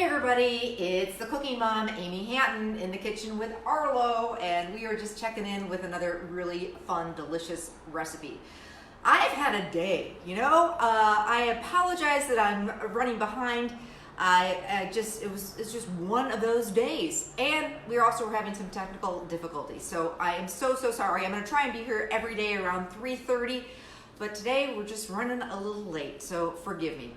everybody, it's the cooking mom, Amy Hatton, in the kitchen with Arlo, and we are just checking in with another really fun, delicious recipe. I've had a day, I apologize that I'm running behind. It's just one of those days, and we're also having some technical difficulties. So I am so sorry. I'm going to try and be here every day around 3:30, but today we're just running a little late, so forgive me.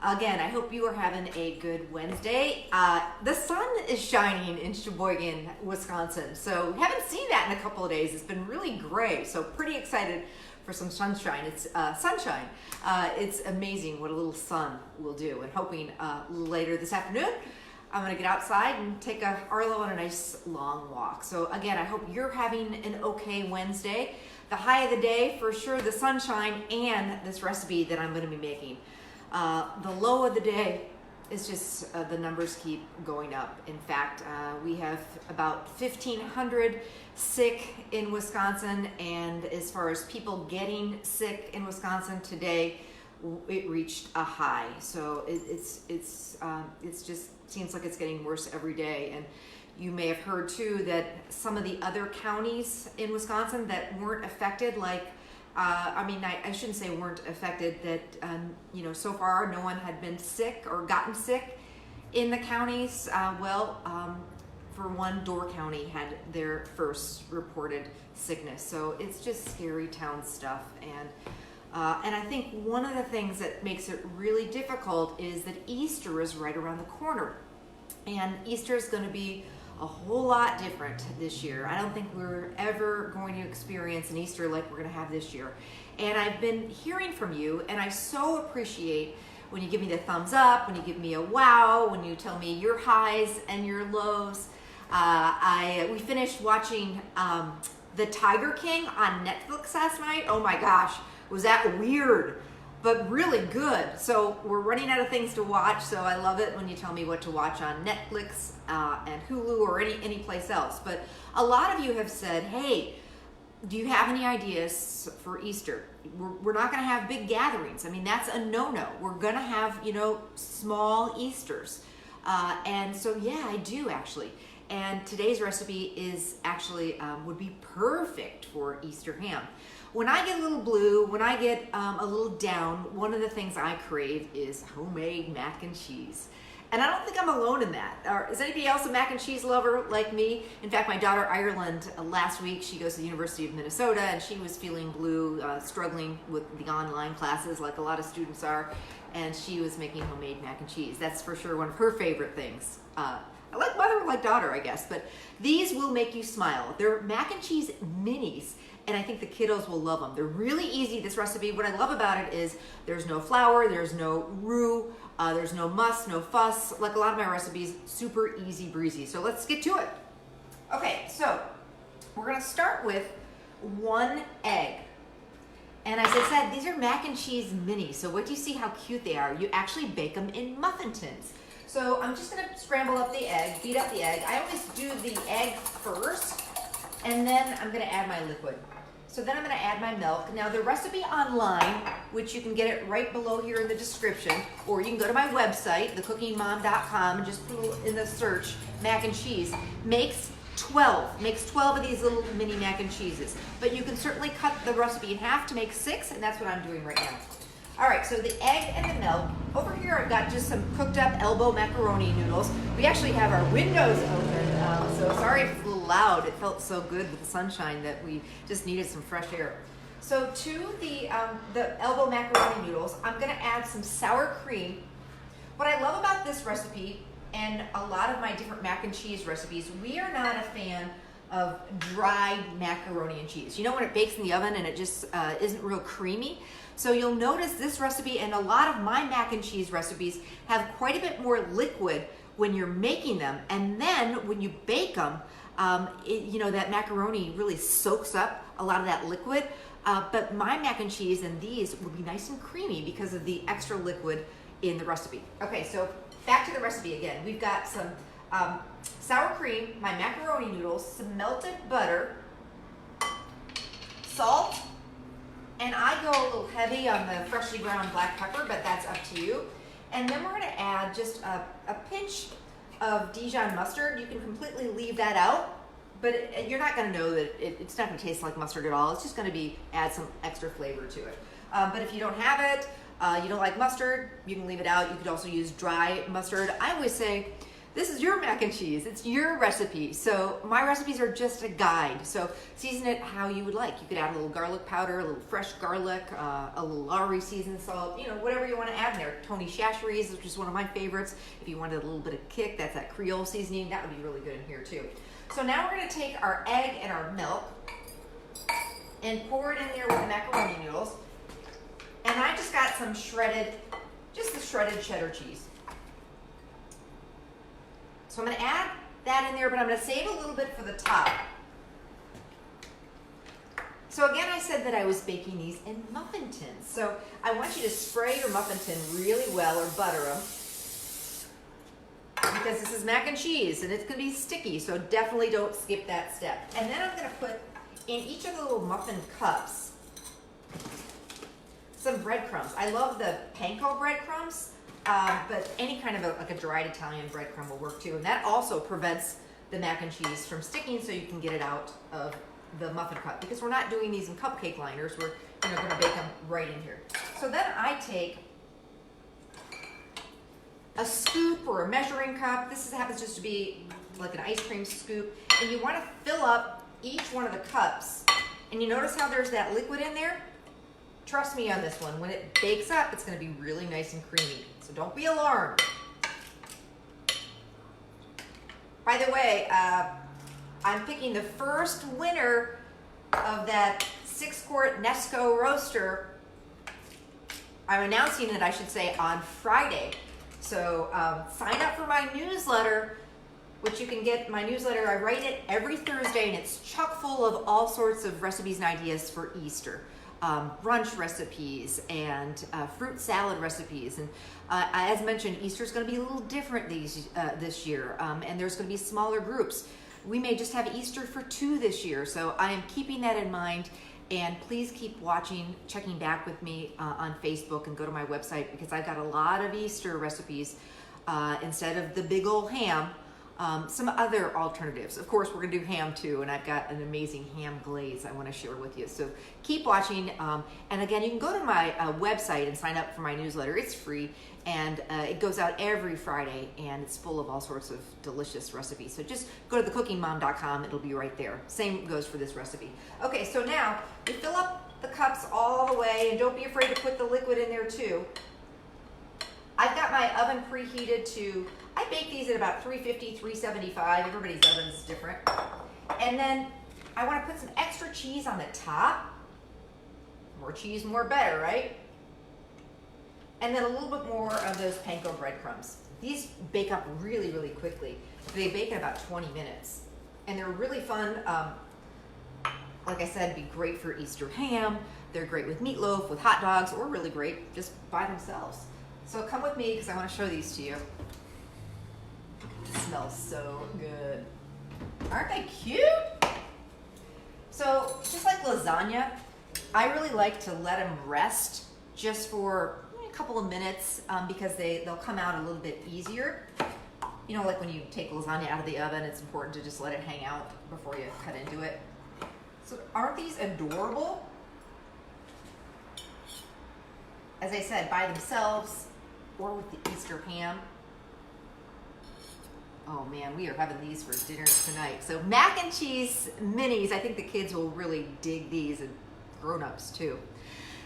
Again, I hope you are having a good Wednesday. The sun is shining in Sheboygan, Wisconsin, so we haven't seen that in a couple of days. It's been really gray, so pretty excited for some sunshine. It's sunshine. It's amazing what a little sun will do, and hoping later this afternoon I'm going to get outside and take Arlo on a nice long walk. So again, I hope you're having an okay Wednesday. The high of the day, for sure, the sunshine and this recipe that I'm going to be making. The low of the day is just the numbers keep going up. In fact, we have about 1,500 sick in Wisconsin, and as far as people getting sick in Wisconsin today, it reached a high. So it's just seems like it's getting worse every day. And you may have heard too that some of the other counties in Wisconsin that weren't affected, like I shouldn't say weren't affected, that, so far no one had been sick or gotten sick in the counties. For one, Door County had their first reported sickness. So it's just scary town stuff. And I think one of the things that makes it really difficult is that Easter is right around the corner. And Easter is going to be a whole lot different this year. I don't think we're ever going to experience an Easter like we're going to have this year. And I've been hearing from you, and I so appreciate when you give me the thumbs up, when you give me a wow, when you tell me your highs and your lows. We finished watching The Tiger King on Netflix last night. Oh my gosh, was that weird, but really good. So we're running out of things to watch, so I love it when you tell me what to watch on Netflix and Hulu or any place else. But a lot of you have said, hey, do you have any ideas for Easter? We're not going to have big gatherings. I mean, that's a no-no. We're going to have, small Easters. And so, yeah, I do actually. And today's recipe is actually would be perfect for Easter ham. When I get a little blue, when I get a little down, one of the things I crave is homemade mac and cheese. And I don't think I'm alone in that. Or is anybody else a mac and cheese lover like me? In fact, my daughter Ireland, last week, she goes to the University of Minnesota, and she was feeling blue, struggling with the online classes like a lot of students are, and she was making homemade mac and cheese. That's for sure one of her favorite things. I like mother, like daughter, I guess, but these will make you smile. They're mac and cheese minis, and I think the kiddos will love them. They're really easy, this recipe. What I love about it is there's no flour, there's no roux, there's no muss, no fuss. Like a lot of my recipes, super easy breezy. So let's get to it. Okay, so we're gonna start with 1 egg. And as I said, these are mac and cheese minis. So what do you see how cute they are? You actually bake them in muffin tins. So I'm just gonna scramble up the egg, beat up the egg. I always do the egg first, and then I'm gonna add my liquid. So then I'm gonna add my milk. Now the recipe online, which you can get it right below here in the description, or you can go to my website, thecookingmom.com, and just put in the search mac and cheese, makes 12 of these little mini mac and cheeses. But you can certainly cut the recipe in half to make 6, and that's what I'm doing right now. All right, so the egg and the milk. Over here I've got just some cooked up elbow macaroni noodles. We actually have our windows open, so sorry if it's a little loud. It felt so good with the sunshine that we just needed some fresh air. So to the elbow macaroni noodles, I'm gonna add some sour cream. What I love about this recipe and a lot of my different mac and cheese recipes, we are not a fan of dried macaroni and cheese. You know when it bakes in the oven and it just isn't real creamy? So you'll notice this recipe and a lot of my mac and cheese recipes have quite a bit more liquid when you're making them. And then when you bake them, that macaroni really soaks up a lot of that liquid. But my mac and cheese and these would be nice and creamy because of the extra liquid in the recipe. Okay, so back to the recipe again. We've got some sour cream, my macaroni noodles, some melted butter, salt, and I go a little heavy on the freshly ground black pepper, but that's up to you. And then we're gonna add just a pinch of Dijon mustard. You can completely leave that out, but you're not gonna know that it's not gonna taste like mustard at all. It's just gonna add some extra flavor to it. But if you don't have it, you don't like mustard, you can leave it out. You could also use dry mustard. I always say, this is your mac and cheese. It's your recipe. So my recipes are just a guide. So season it how you would like. You could add a little garlic powder, a little fresh garlic, a little Lowry seasoned salt, whatever you want to add in there. Tony Chachere's, which is one of my favorites. If you wanted a little bit of kick, that's that Creole seasoning. That would be really good in here too. So now we're gonna take our egg and our milk and pour it in there with the macaroni noodles. And I just got some just the shredded cheddar cheese. So I'm gonna add that in there, but I'm gonna save a little bit for the top. So again, I said that I was baking these in muffin tins. So I want you to spray your muffin tin really well or butter them, because this is mac and cheese and it's gonna be sticky, so definitely don't skip that step. And then I'm gonna put in each of the little muffin cups some breadcrumbs. I love the panko breadcrumbs. But any kind of like a dried Italian breadcrumb will work too. And that also prevents the mac and cheese from sticking, so you can get it out of the muffin cup, because we're not doing these in cupcake liners. We're going to bake them right in here. So then I take a scoop or a measuring cup. This happens just to be like an ice cream scoop. And you want to fill up each one of the cups. And you notice how there's that liquid in there? Trust me on this one. When it bakes up, it's going to be really nice and creamy. So don't be alarmed. By the way, I'm picking the first winner of that 6-quart Nesco roaster. I'm announcing it, I should say, on Friday. So sign up for my newsletter, which you can get my newsletter. I write it every Thursday, and it's chock full of all sorts of recipes and ideas for Easter. Brunch recipes and fruit salad recipes. And as mentioned, Easter's going to be a little different this year, and there's going to be smaller groups. We may just have Easter for 2 this year, so I am keeping that in mind. And please keep checking back with me on Facebook, and go to my website, because I've got a lot of Easter recipes instead of the big old ham. Some other alternatives. Of course, we're going to do ham too, and I've got an amazing ham glaze I want to share with you. So keep watching. And again, you can go to my website and sign up for my newsletter. It's free, and it goes out every Friday, and it's full of all sorts of delicious recipes. So just go to thecookingmom.com. It'll be right there. Same goes for this recipe. Okay, so now we fill up the cups all the way, and don't be afraid to put the liquid in there too. I've got my oven preheated to, I bake these at about 350, 375. Everybody's oven is different. And then I want to put some extra cheese on the top. More cheese, more better, right? And then a little bit more of those panko breadcrumbs. These bake up really, really quickly. They bake in about 20 minutes. And they're really fun. Like I said, be great for Easter ham. They're great with meatloaf, with hot dogs, or really great just by themselves. So come with me, because I want to show these to you. It smells so good. Aren't they cute? So just like lasagna, I really like to let them rest just for a couple of minutes, because they'll come out a little bit easier. Like when you take lasagna out of the oven, it's important to just let it hang out before you cut into it. So aren't these adorable? As I said, by themselves, or with the Easter ham. Oh man, we are having these for dinner tonight. So mac and cheese minis, I think the kids will really dig these, and grown-ups too.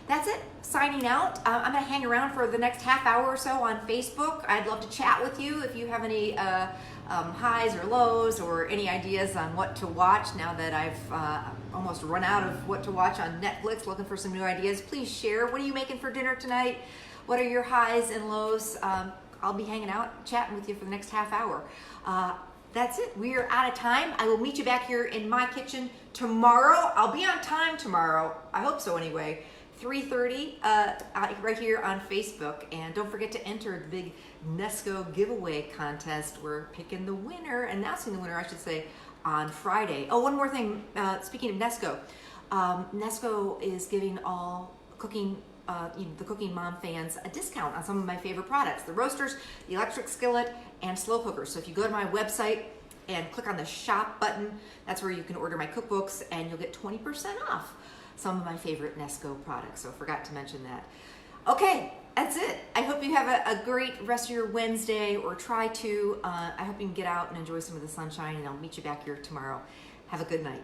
That's it, signing out. I'm gonna hang around for the next half hour or so on Facebook. I'd love to chat with you if you have any highs or lows, or any ideas on what to watch now that I've almost run out of what to watch on Netflix, looking for some new ideas. Please share. What are you making for dinner tonight? What are your highs and lows? I'll be hanging out, chatting with you for the next half hour. That's it. We are out of time. I will meet you back here in my kitchen tomorrow. I'll be on time tomorrow. I hope so anyway. 3:30 right here on Facebook. And don't forget to enter the big Nesco giveaway contest. We're picking the winner, announcing the winner, I should say, on Friday. Oh, one more thing. Speaking of Nesco, Nesco is giving all cooking the Cooking Mom fans a discount on some of my favorite products, the roasters, the electric skillet, and slow cookers. So if you go to my website and click on the shop button, that's where you can order my cookbooks, and you'll get 20% off some of my favorite Nesco products. So forgot to mention that. Okay, that's it. I hope you have a great rest of your Wednesday, or try to. I hope you can get out and enjoy some of the sunshine, and I'll meet you back here tomorrow. Have a good night.